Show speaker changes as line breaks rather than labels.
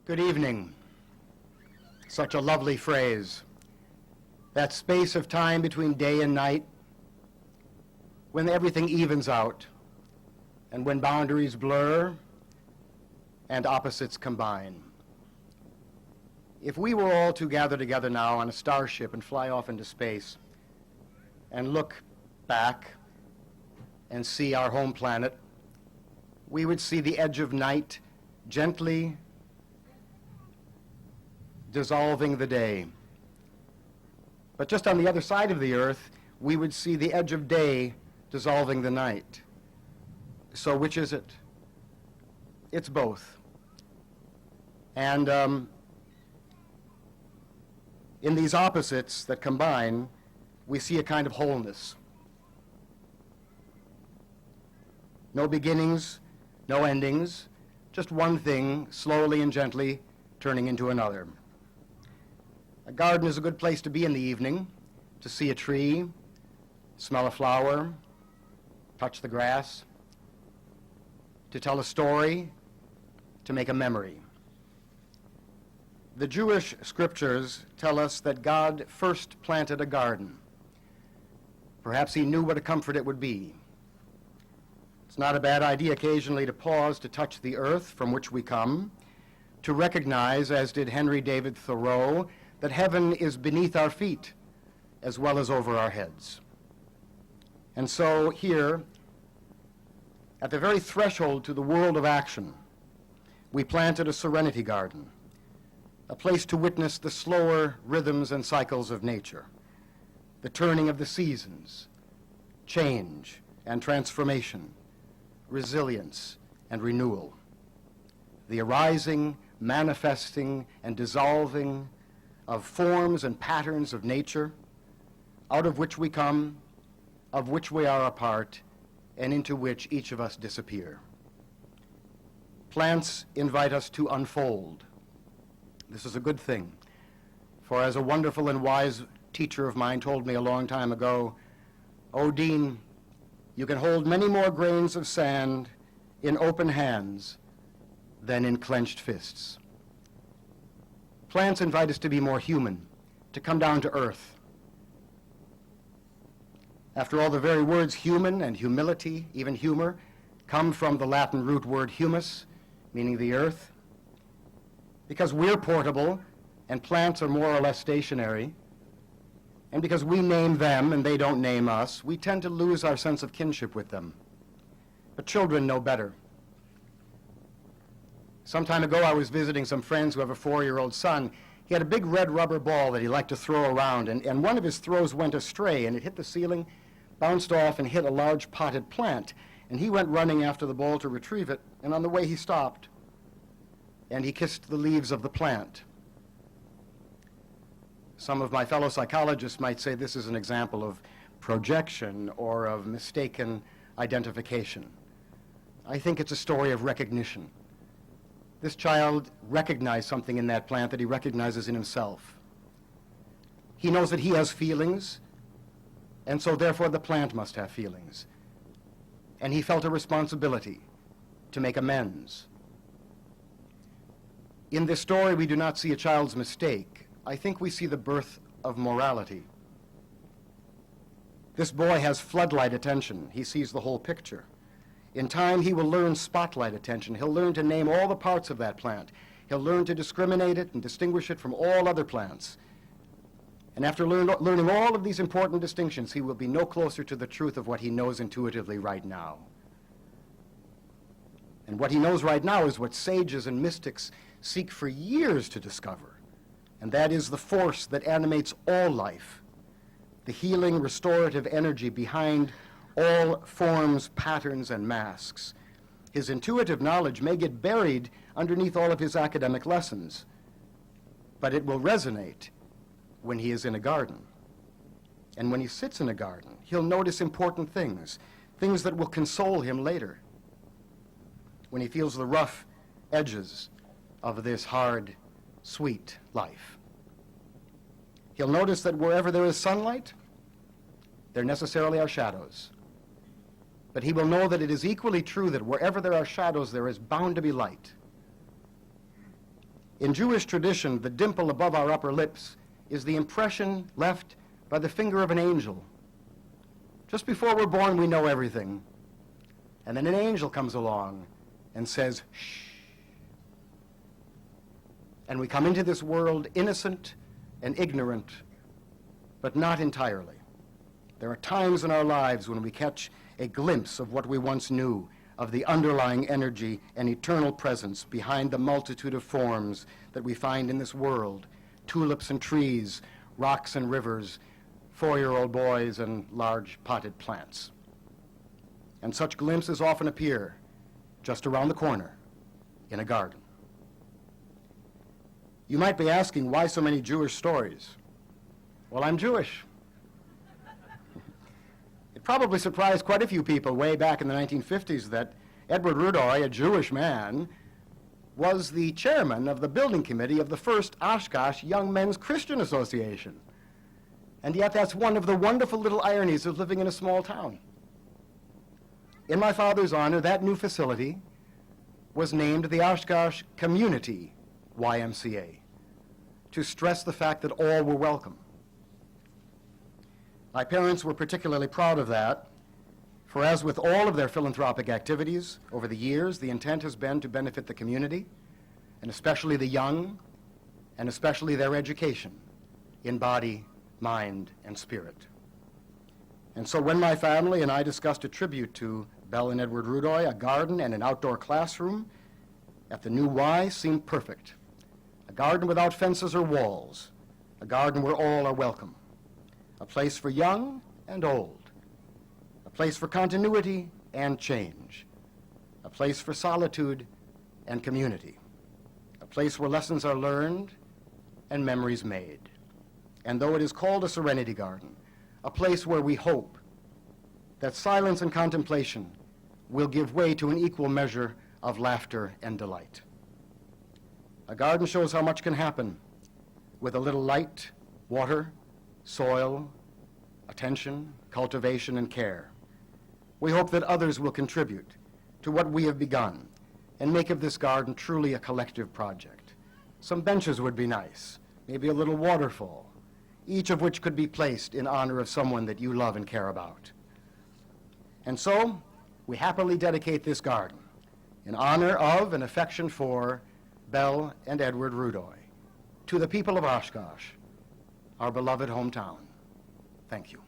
Good evening. Such a lovely phrase. That space of time between day and night, when everything evens out, and when boundaries blur and opposites combine. If we were all to gather together now on a starship and fly off into space and look back and see our home planet, we would see the edge of night gently dissolving the day. But just on the other side of the earth, we would see the edge of day dissolving the night. So which is it? It's both. And in these opposites that combine, we see a kind of wholeness. No beginnings, no endings, just one thing slowly and gently turning into another. A garden is a good place to be in the evening, to see a tree, smell a flower, touch the grass, to tell a story, to make a memory. The Jewish scriptures tell us that God first planted a garden. Perhaps he knew what a comfort it would be. It's not a bad idea occasionally to pause to touch the earth from which we come, to recognize, as did Henry David Thoreau, that heaven is beneath our feet as well as over our heads. And so here, at the very threshold to the world of action, we planted a Serenity garden, a place to witness the slower rhythms and cycles of nature, the turning of the seasons, change and transformation, resilience and renewal, the arising, manifesting, and dissolving of forms and patterns of nature, out of which we come, of which we are a part, and into which each of us disappear. Plants invite us to unfold. This is a good thing, for as a wonderful and wise teacher of mine told me a long time ago, "Oh, Dean, you can hold many more grains of sand in open hands than in clenched fists." Plants invite us to be more human, to come down to earth. After all, the very words human and humility, even humor, come from the Latin root word humus, meaning the earth. Because we're portable and plants are more or less stationary, and because we name them and they don't name us, we tend to lose our sense of kinship with them. But children know better. Some time ago, I was visiting some friends who have a 4-year-old son. He had a big red rubber ball that he liked to throw around, and one of his throws went astray, and it hit the ceiling, bounced off, and hit a large potted plant. And he went running after the ball to retrieve it, and on the way he stopped, and he kissed the leaves of the plant. Some of my fellow psychologists might say this is an example of projection or of mistaken identification. I think it's a story of recognition. This child recognized something in that plant that he recognizes in himself. He knows that he has feelings, and so therefore the plant must have feelings. And he felt a responsibility to make amends. In this story, we do not see a child's mistake. I think we see the birth of morality. This boy has floodlight attention. He sees the whole picture. In time, he will learn spotlight attention. He'll learn to name all the parts of that plant. He'll learn to discriminate it and distinguish it from all other plants. And after learning all of these important distinctions, he will be no closer to the truth of what he knows intuitively right now. And what he knows right now is what sages and mystics seek for years to discover, and that is the force that animates all life, the healing, restorative energy behind all forms, patterns, and masks. His intuitive knowledge may get buried underneath all of his academic lessons, but it will resonate when he is in a garden. And when he sits in a garden, he'll notice important things, things that will console him later, when he feels the rough edges of this hard, sweet life. He'll notice that wherever there is sunlight, there necessarily are shadows. But he will know that it is equally true that wherever there are shadows, there is bound to be light. In Jewish tradition, the dimple above our upper lips is the impression left by the finger of an angel. Just before we're born, we know everything. And then an angel comes along and says, shh. And we come into this world innocent and ignorant, but not entirely. There are times in our lives when we catch a glimpse of what we once knew, of the underlying energy and eternal presence behind the multitude of forms that we find in this world: tulips and trees, rocks and rivers, 4-year-old boys and large potted plants. And such glimpses often appear just around the corner in a garden. You might be asking, why so many Jewish stories? Well, I'm Jewish. It probably surprised quite a few people way back in the 1950s that Edward Rudoy, a Jewish man, was the chairman of the building committee of the first Oshkosh Young Men's Christian Association. And yet that's one of the wonderful little ironies of living in a small town. In my father's honor, that new facility was named the Oshkosh Community YMCA, to stress the fact that all were welcome. My parents were particularly proud of that, for as with all of their philanthropic activities over the years, the intent has been to benefit the community, and especially the young, and especially their education in body, mind, and spirit. And so when my family and I discussed a tribute to Belle and Edward Rudoy, a garden and an outdoor classroom at the new Y seemed perfect. A garden without fences or walls, a garden where all are welcome, a place for young and old, a place for continuity and change, a place for solitude and community, a place where lessons are learned and memories made. And though it is called a Serenity Garden, a place where we hope that silence and contemplation will give way to an equal measure of laughter and delight. A garden shows how much can happen with a little light, water, soil, attention, cultivation, and care. We hope that others will contribute to what we have begun and make of this garden truly a collective project. Some benches would be nice, maybe a little waterfall, each of which could be placed in honor of someone that you love and care about. And so, we happily dedicate this garden in honor of and affection for Belle and Edward Rudoy, to the people of Oshkosh, our beloved hometown. Thank you.